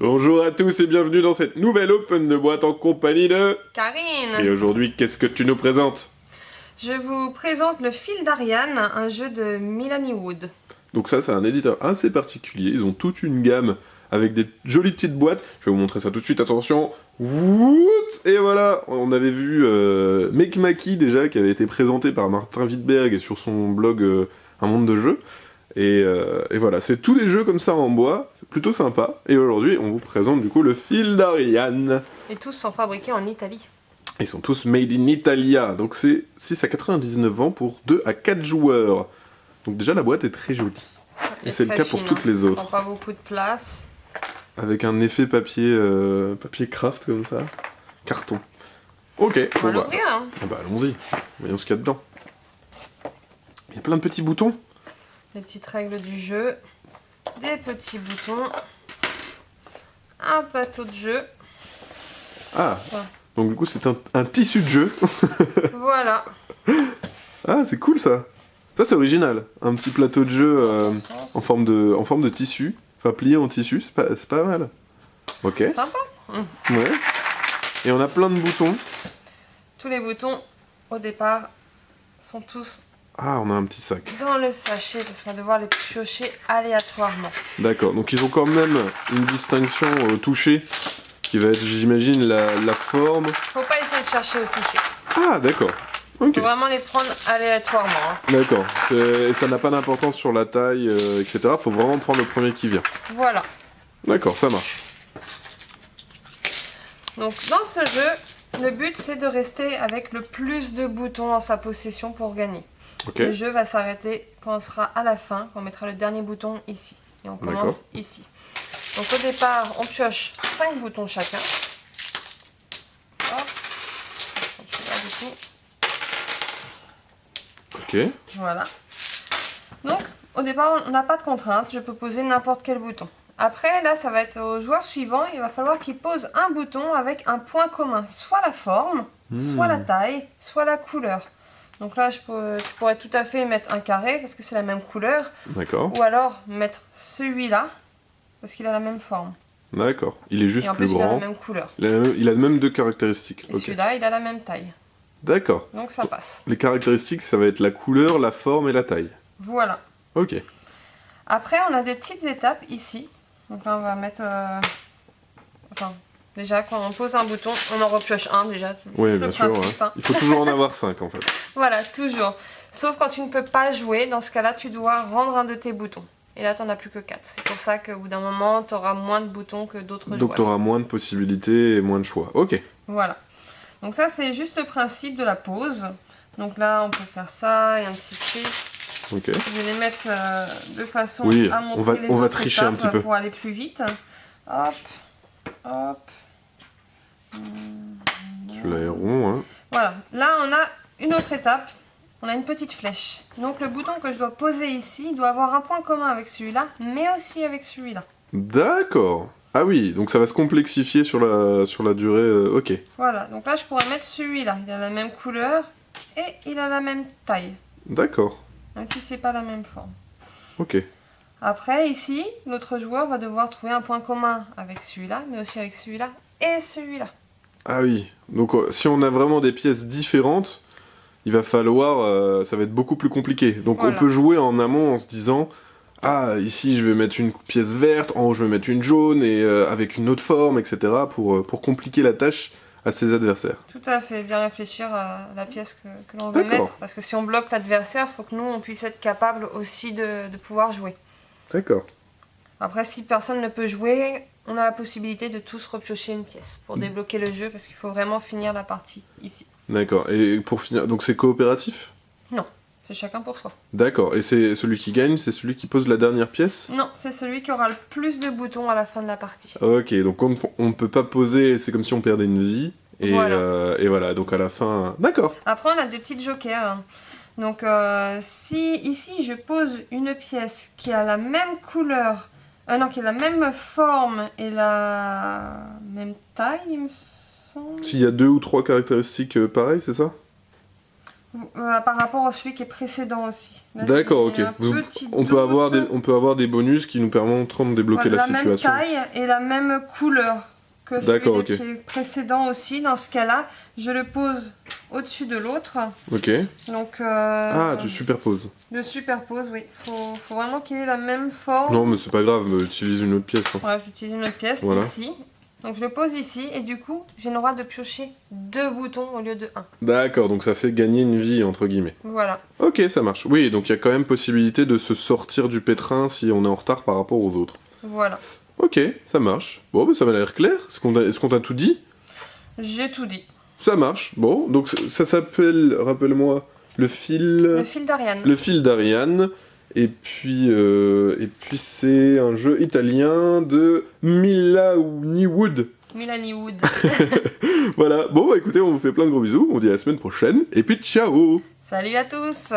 Bonjour à tous et bienvenue dans cette nouvelle open de boîte en compagnie de... Karine. Et aujourd'hui, qu'est-ce que tu nous présentes? Je vous présente le fil d'Ariane, un jeu de Melanie Wood. Donc ça, c'est un éditeur assez particulier. Ils ont toute une gamme avec des jolies petites boîtes. Je vais vous montrer ça tout de suite, attention. Wouh, et voilà, on avait vu Make Maki déjà, qui avait été présenté par Martin Wittberg sur son blog Un Monde de Jeux. Et voilà, c'est tous les jeux comme ça en bois, c'est plutôt sympa. Et aujourd'hui, on vous présente du coup le fil d'Ariane. Et tous sont fabriqués en Italie. Ils sont tous made in Italia, donc c'est 6 à 99 ans pour 2 à 4 joueurs. Donc déjà la boîte est très jolie. Et c'est le cas pour toutes les autres. On prend pas beaucoup de place. Avec un effet papier, papier craft comme ça. Carton. Ok, On va l'ouvrir, hein. Ah bah allons-y, voyons ce qu'il y a dedans. Il y a plein de petits boutons. Les petites règles du jeu. Des petits boutons. Un plateau de jeu. Ah, Voilà. Donc du coup c'est un tissu de jeu. Voilà. Ah c'est cool ça. Ça c'est original. Un petit plateau de jeu en forme de tissu. Enfin plié en tissu, c'est pas mal. Ok. Sympa. Ouais. Et on a plein de boutons. Tous les boutons, au départ, sont tous Ah, on a un petit sac. dans le sachet parce qu'on va devoir les piocher aléatoirement. D'accord, donc ils ont quand même une distinction au toucher qui va être, j'imagine, la forme. Faut pas essayer de chercher au toucher. Ah, d'accord. Ok. Faut vraiment les prendre aléatoirement, hein. D'accord. Et ça n'a pas d'importance sur la taille, etc. Faut vraiment prendre le premier qui vient. Voilà. D'accord, ça marche. Donc dans ce jeu, le but c'est de rester avec le plus de boutons en sa possession pour gagner. Ok. Le jeu va s'arrêter quand on sera à la fin, quand on mettra le dernier bouton ici. Et on commence ici. Donc au départ, on pioche 5 boutons chacun. Hop. Celui-là, du coup. Ok. Voilà. Donc au départ, on n'a pas de contrainte. Je peux poser n'importe quel bouton. Après, là, ça va être au joueur suivant. Il va falloir qu'il pose un bouton avec un point commun. Soit la forme, soit la taille, soit la couleur. Donc là, tu pourrais tout à fait mettre un carré parce que c'est la même couleur. D'accord. Ou alors mettre celui-là parce qu'il a la même forme. D'accord. Il est juste Et en plus plus, il a grand. la même couleur. Il a même deux caractéristiques. Et Ok. celui-là, il a la même taille. D'accord. Donc ça passe. Les caractéristiques, ça va être la couleur, la forme et la taille. Voilà. Ok. Après, on a des petites étapes ici. Donc là, on va mettre... Enfin, déjà, quand on pose un bouton, on en repioche un déjà. Oui, Le bien sûr. principe, hein. Il faut toujours en avoir 5 en fait. Voilà, toujours. Sauf quand tu ne peux pas jouer, dans ce cas-là, tu dois rendre un de tes boutons. Et là, tu n'en as plus que 4. C'est pour ça qu'au bout d'un moment, tu auras moins de boutons que d'autres joueurs. Donc tu auras moins de possibilités et moins de choix. Ok. Voilà. Donc ça, c'est juste le principe de la pause. Donc là, on peut faire ça et ainsi de suite. Ok. Je vais les mettre de façon Oui, à montrer les on va autres tricher un étapes petit peu. pour aller plus vite. Hop, hop. Celui-là est rond, hein. Voilà. Là, on a une autre étape. On a une petite flèche. Donc le bouton que je dois poser ici doit avoir un point commun avec celui-là, mais aussi avec celui-là. D'accord. Ah oui, donc ça va se complexifier sur la durée. Ok. Voilà. Donc là, je pourrais mettre celui-là. Il a la même couleur et il a la même taille. D'accord. Même si c'est pas la même forme. Ok. Après, ici, l'autre joueur va devoir trouver un point commun avec celui-là, mais aussi avec celui-là et celui-là. Ah oui. Donc si on a vraiment des pièces différentes, il va falloir. Ça va être beaucoup plus compliqué. Donc Voilà. on peut jouer en amont en se disant. Ah, ici je vais mettre une pièce verte, en haut je vais mettre une jaune, et avec une autre forme, etc. pour compliquer la tâche à ses adversaires. Tout à fait, bien réfléchir à la pièce que l'on veut D'accord. mettre. Parce que si on bloque l'adversaire, il faut que nous, on puisse être capable aussi de pouvoir jouer. D'accord. Après, si personne ne peut jouer, on a la possibilité de tous repiocher une pièce pour débloquer le jeu, parce qu'il faut vraiment finir la partie ici. D'accord. Et pour finir, donc c'est coopératif ? Non, c'est chacun pour soi. D'accord. Et c'est celui qui gagne, c'est celui qui pose la dernière pièce ? Non, c'est celui qui aura le plus de boutons à la fin de la partie. Ok, donc on ne peut pas poser, c'est comme si on perdait une vie. Et voilà, donc à la fin... D'accord. Après, on a des petites jokers, hein. Donc, si ici je pose une pièce qui a la même couleur, non, qui a la même forme et la même taille, il me semble. S'il y a 2 ou 3 caractéristiques pareilles, c'est ça ? par rapport à celui qui est précédent aussi. Là, D'accord, j'ai ok. un petit On peut doute. avoir des bonus qui nous permettront de débloquer Voilà, la situation. même taille et la même couleur que celui D'accord, ok. qui est précédent aussi. Dans ce cas-là, je le pose au-dessus de l'autre. Ok. Donc, Ah, tu superposes. je superpose, oui. Faut vraiment qu'il ait la même forme. Non, mais c'est pas grave, utilise une autre pièce. Hein. Voilà, j'utilise une autre pièce Voilà. ici. Donc je le pose ici et du coup, j'ai le droit de piocher 2 boutons au lieu de 1. D'accord, donc ça fait gagner une vie, entre guillemets. Voilà. Ok, ça marche. Oui, donc il y a quand même possibilité de se sortir du pétrin si on est en retard par rapport aux autres. Voilà. Ok, ça marche. Bon, bah, ça m'a l'air clair. Est-ce qu'on t'a tout dit? J'ai tout dit. Ça marche. Bon, donc ça s'appelle, rappelle-moi, le fil... Le fil d'Ariane. Le fil d'Ariane. Et puis c'est un jeu italien de Milani Wood. Milani Wood. Voilà. Bon, bah, écoutez, on vous fait plein de gros bisous. On vous dit à la semaine prochaine. Et puis ciao! Salut à tous!